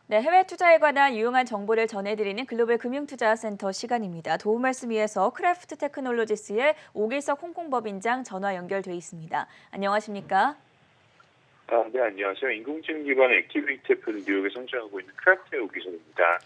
네, 해외 투자에 관한 유용한 정보를 전해드리는 글로벌 금융투자센터 시간입니다. 도움 말씀 위해서 크래프트 테크놀로지스의 오길석 홍콩법인장 전화 연결돼 있습니다. 안녕하십니까? 네, 안녕하세요. 인공지능 기반의 액티비티 애플을 뉴욕에 선정하고 있는 크래프트의 오기석입니다.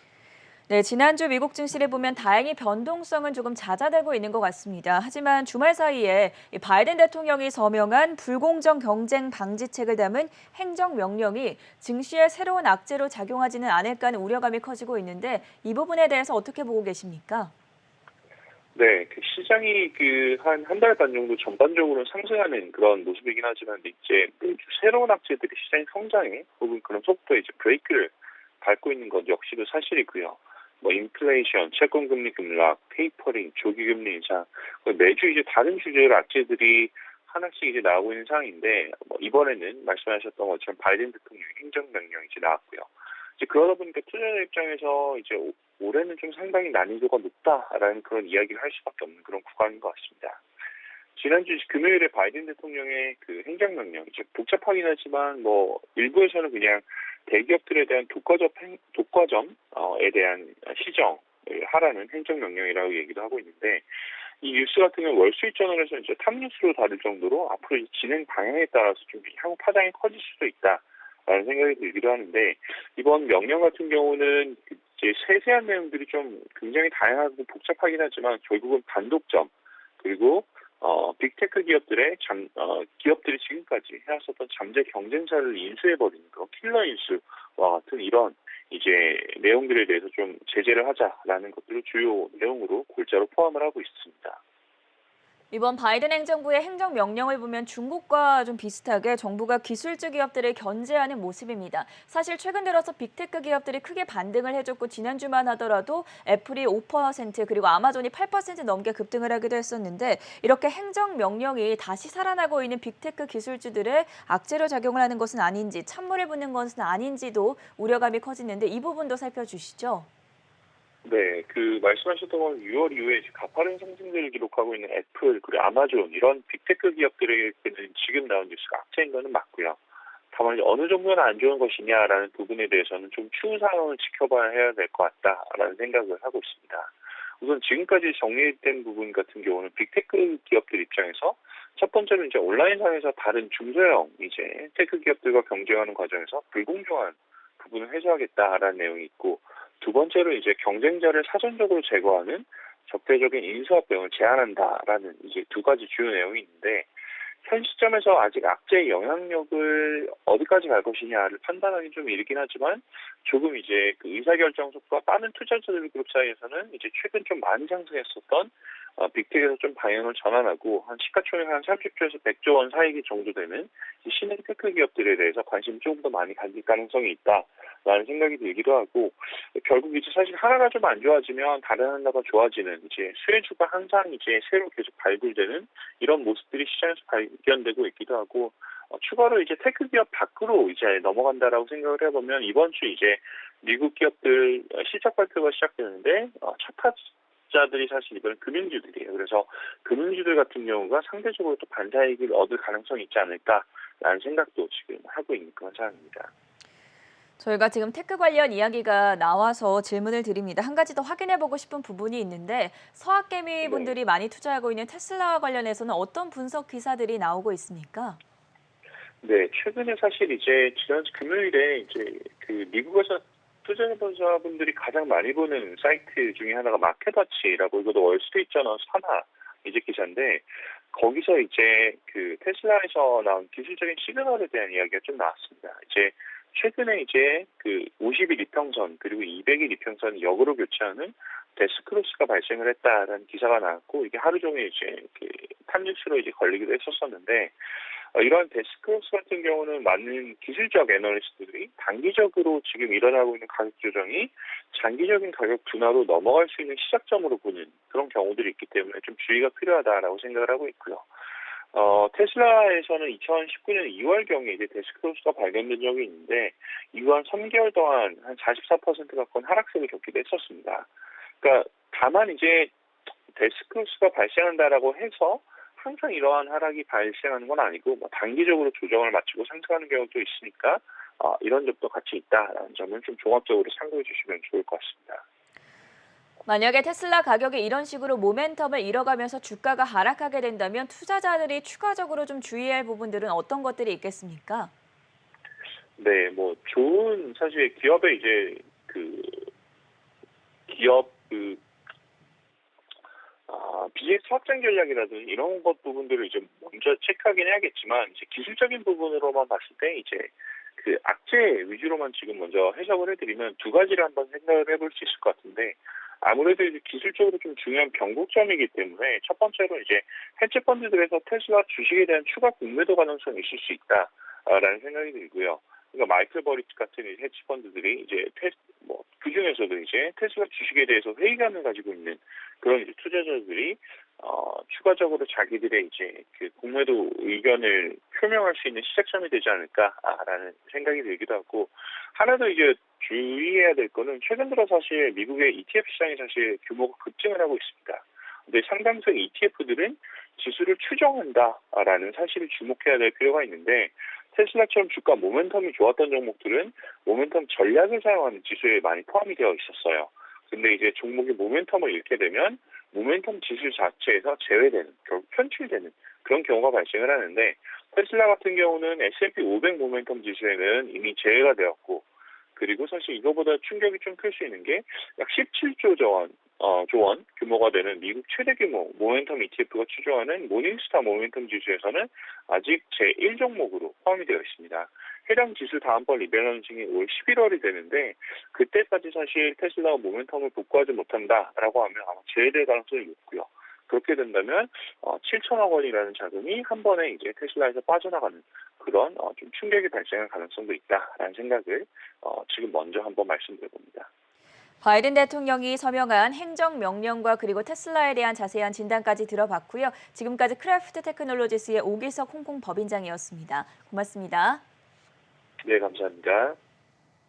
네, 지난주 미국 증시를 보면 다행히 변동성은 조금 잦아들고 있는 것 같습니다. 하지만 주말 사이에 이 바이든 대통령이 서명한 불공정 경쟁 방지책을 담은 행정명령이 증시에 새로운 악재로 작용하지는 않을까 하는 우려감이 커지고 있는데 이 부분에 대해서 어떻게 보고 계십니까? 네, 시장이 한 달 반 정도 전반적으로 상승하는 그런 모습이긴 하지만 이제 매주 새로운 악재들이 시장 성장에 혹은 그런 속도에 이제 브레이크를 밟고 있는 것 역시도 사실이고요. 뭐 인플레이션, 채권금리 급락, 테이퍼링, 조기금리 인상, 매주 이제 다른 주제의 악재들이 하나씩 이제 나오고 있는 상황인데 뭐 이번에는 말씀하셨던 것처럼 바이든 대통령의 행정명령이 이제 나왔고요. 이제 그러다 보니까 투자자 입장에서 이제 올해는 좀 상당히 난이도가 높다라는 그런 이야기를 할 수밖에 없는 그런 구간인 것 같습니다. 지난주 금요일에 바이든 대통령의 그 행정명령, 이제 복잡하긴 하지만 뭐 일부에서는 그냥 대기업들에 대한 독과점에 대한 시정을 하라는 행정명령이라고 얘기도 하고 있는데 이 뉴스 같은 경우 월스트리트저널에서 이제 탑뉴스로 다룰 정도로 앞으로 이 진행 방향에 따라서 좀 향후 파장이 커질 수도 있다라는 생각이 들기도 하는데 이번 명령 같은 경우는 이제 세세한 내용들이 좀 굉장히 다양하고 복잡하긴 하지만 결국은 반독점 그리고 빅테크 기업들이 지금까지 해왔었던 잠재 경쟁사를 인수해버리는 그런 킬러 인수와 같은 이런 이제 내용들에 대해서 좀 제재를 하자라는 것들을 주요 내용으로 골자로 포함을 하고 있습니다. 이번 바이든 행정부의 행정명령을 보면 중국과 좀 비슷하게 정부가 기술주 기업들을 견제하는 모습입니다. 사실 최근 들어서 빅테크 기업들이 크게 반등을 해줬고 지난주만 하더라도 애플이 5% 그리고 아마존이 8% 넘게 급등을 하기도 했었는데 이렇게 행정명령이 다시 살아나고 있는 빅테크 기술주들의 악재로 작용을 하는 것은 아닌지 찬물을 붓는 것은 아닌지도 우려감이 커지는데 이 부분도 살펴주시죠. 네, 말씀하셨던 건 6월 이후에 이제 가파른 상승세를 기록하고 있는 애플 그리고 아마존 이런 빅테크 기업들에게는 지금 나온 뉴스가 악재인 거는 맞고요. 다만 이제 어느 정도는 안 좋은 것이냐라는 부분에 대해서는 좀 추후 상황을 지켜봐야 해야 될 것 같다라는 생각을 하고 있습니다. 우선 지금까지 정리된 부분 같은 경우는 빅테크 기업들 입장에서 첫 번째로 이제 온라인상에서 다른 중소형 이제 테크 기업들과 경쟁하는 과정에서 불공정한 부분을 해소하겠다라는 내용이 있고 두 번째로 이제 경쟁자를 사전적으로 제거하는 적대적인 인수합병을 제한한다라는 이제 두 가지 주요 내용이 있는데 현 시점에서 아직 악재의 영향력을 어디까지 갈 것이냐를 판단하기 좀 이르긴 하지만 조금 이제 그 의사결정 속도가 빠른 투자자들 그룹 사이에서는 이제 최근 좀 많이 상승했었던 빅텍에서 좀 방향을 전환하고 한 시가총액 한 30조에서 100조 원 사이 정도 되는 신흥 테크 기업들에 대해서 관심이 조금 더 많이 가질 가능성이 있다라는 생각이 들기도 하고 결국 이제 사실 하나가 좀 안 좋아지면 다른 하나가 좋아지는 이제 수혜주가 항상 이제 새로 계속 발굴되는 이런 모습들이 시장에서 발견되고 있기도 하고 추가로 이제 테크 기업 밖으로 이제 넘어간다라고 생각을 해보면 이번 주 이제 미국 기업들 실적 발표가 시작되는데 첫 타자들이 사실 이번엔 금융주들이에요. 그래서 금융주들 같은 경우가 상대적으로 또 반사이익을 얻을 가능성이 있지 않을까라는 생각도 지금 하고 있는 그런 상황입니다. 저희가 지금 테크 관련 이야기가 나와서 질문을 드립니다. 한 가지 더 확인해보고 싶은 부분이 있는데 서학개미 네. 분들이 많이 투자하고 있는 테슬라와 관련해서는 어떤 분석 기사들이 나오고 있습니까? 네, 최근에 사실 이제 지난 금요일에 이제 미국에서 투자자분들이 가장 많이 보는 사이트 중에 하나가 마켓워치라고 이것도 월스트리트저널 산하 이제 기사인데 거기서 이제 테슬라에서 나온 기술적인 시그널에 대한 이야기가 좀 나왔습니다. 이제 최근에 이제 50일 이평선 그리고 200일 이평선 역으로 교체하는 데스크로스가 발생을 했다라는 기사가 나왔고 이게 하루 종일 이제 탑뉴스로 이제 걸리기도 했었었는데 이러한 데스크로스 같은 경우는 많은 기술적 애널리스트들이 단기적으로 지금 일어나고 있는 가격 조정이 장기적인 가격 둔화로 넘어갈 수 있는 시작점으로 보는 그런 경우들이 있기 때문에 좀 주의가 필요하다라고 생각을 하고 있고요. 테슬라에서는 2019년 2월경에 이제 데스크로스가 발견된 적이 있는데 이후 한 3개월 동안 한 44% 가까운 하락세를 겪기도 했었습니다. 그러니까 다만 이제 데스크로스가 발생한다라고 해서 항상 이러한 하락이 발생하는 건 아니고 뭐 단기적으로 조정을 마치고 상승하는 경우도 있으니까 이런 점도 같이 있다라는 점을 좀 종합적으로 참고해 주시면 좋을 것 같습니다. 만약에 테슬라 가격이 이런 식으로 모멘텀을 잃어가면서 주가가 하락하게 된다면 투자자들이 추가적으로 좀 주의할 부분들은 어떤 것들이 있겠습니까? 네, 뭐 좋은 사실 기업의 이제 그 기업 비즈니스 확장 전략이라든지 이런 것 부분들을 이제 먼저 체크하긴 해야겠지만 이제 기술적인 부분으로만 봤을 때 이제 그 악재 위주로만 지금 먼저 해석을 해드리면 두 가지를 한번 생각을 해볼 수 있을 것 같은데 아무래도 이제 기술적으로 좀 중요한 변곡점이기 때문에 첫 번째로 이제 해치 펀드들에서 테슬라 주식에 대한 추가 공매도 가능성이 있을 수 있다라는 생각이 들고요. 그러니까 마이클 버리츠 같은 해치 펀드들이 이제 그 중에서도 이제 테슬라 주식에 대해서 회의감을 가지고 있는 그런 이제 투자자들이 추가적으로 자기들의 이제 그 공매도 의견을 표명할 수 있는 시작점이 되지 않을까라는 생각이 들기도 하고 하나 더 이제 주의해야 될 거는 최근 들어 사실 미국의 ETF 시장이 사실 규모가 급증을 하고 있습니다. 근데 상당수의 ETF들은 지수를 추정한다라는 사실을 주목해야 될 필요가 있는데 테슬라처럼 주가 모멘텀이 좋았던 종목들은 모멘텀 전략을 사용하는 지수에 많이 포함이 되어 있었어요. 근데 이제 종목이 모멘텀을 잃게 되면 모멘텀 지수 자체에서 제외되는, 결국 편출되는 그런 경우가 발생을 하는데 테슬라 같은 경우는 S&P 500 모멘텀 지수에는 이미 제외가 되었고 그리고 사실 이거보다 충격이 좀 클 수 있는 게 약 17조 원 규모가 되는 미국 최대 규모 모멘텀 ETF가 추정하는 모닝스타 모멘텀 지수에서는 아직 제1종목으로 포함이 되어 있습니다. 해당 지수 다음번 리밸런싱이 올 11월이 되는데 그때까지 사실 테슬라가 모멘텀을 복구하지 못한다라고 하면 아마 제외될 가능성이 높고요. 그렇게 된다면 7천억 원이라는 자금이 한 번에 이제 테슬라에서 빠져나가는 그런 좀 충격이 발생할 가능성도 있다라는 생각을 지금 먼저 한번 말씀드려봅니다. 바이든 대통령이 서명한 행정명령과 그리고 테슬라에 대한 자세한 진단까지 들어봤고요. 지금까지 크래프트 테크놀로지스의 오기석 홍콩 법인장이었습니다. 고맙습니다. 네, 감사합니다.